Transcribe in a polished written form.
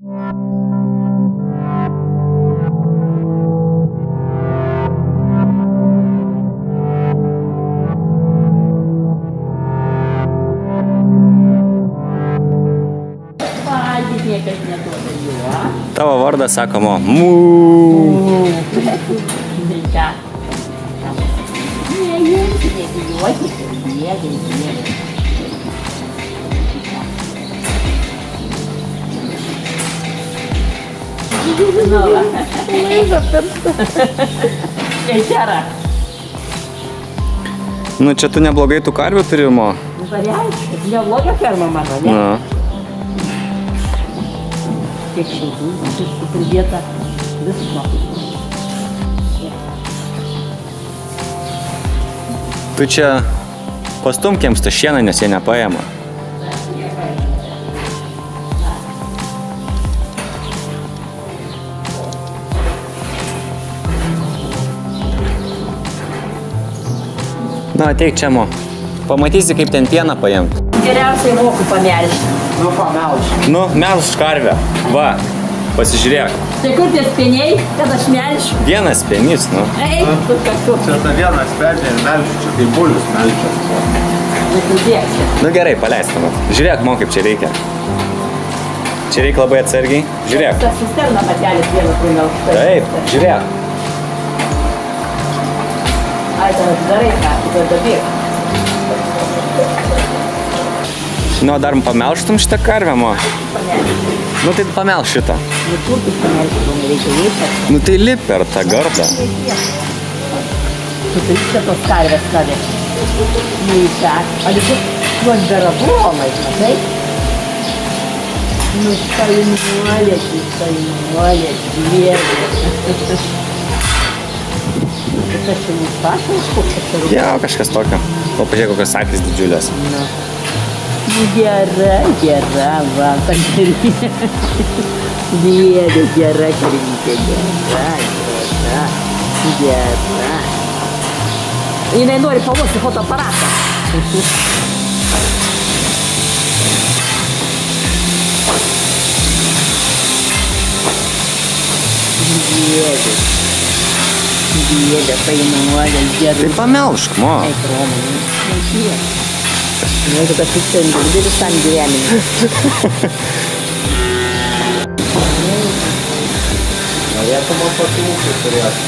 Niekas neduoda jo. Tavo vardas sakoma mū. Nu, čia tu neblogai tų karvių turi, mo? Nu, tai aišku, nebloga ferma mano, ne? Na. Tiek šiltų, visų pridėta, visko. Tu čia pastumkiems tą šieną, nes jie nepaėma. Na, ateik čia, mo. Pamatysi, kaip ten pieną paėmt. Geriausiai moku pamelžti. Nu, pamelžti. Nu, melžk karvę. Va, pasižiūrėk. Tai kur tie speniai, kad aš melžiu? Vienas spenys, nu. Ei, tu kartu. Čia ta vienas spenė ir melžiu, čia kaip bulius melžiu. Nesudėksi. Nu gerai, paleist tamo. Žiūrėk, mo, kaip čia reikia. Čia reikia labai atsargiai. Žiūrėk. Tas cisterna patelės vienas primelžta. Taip, žiūrėk. Ai, ten atidarai ką, tu dabėk. Nu, dar pamelžtum šitą karvę, mo. Pamelžti. Nu, tai pamelž šitą. Nu, kur tu pamelžti, tu nereikia lipti. Nu, tai lip per tą gardą. Tu tai čia tos karvės savė. Nu, į tą. Alikus, juos darabulomai, matai? Nu, stainuolės, dvėlė. Tas čia mūsų pašalas, kokias čia rūpės? Jo, kažkas tokio. O pažiūrėk, kokios akys didžiulės. Na. Gera, gera, va, ta karinė. Dėdė, gera karinė, gera. Jinai nori pavosti fotoaparatą. Dėdė. Dėdė, painuolė, dėdė. Tai pamelžk, mo. Eik, Romanai, neįtiek. Jeigu tas vis ten didelis tam gyvenime. Norėtum man pasiūlyti turėti.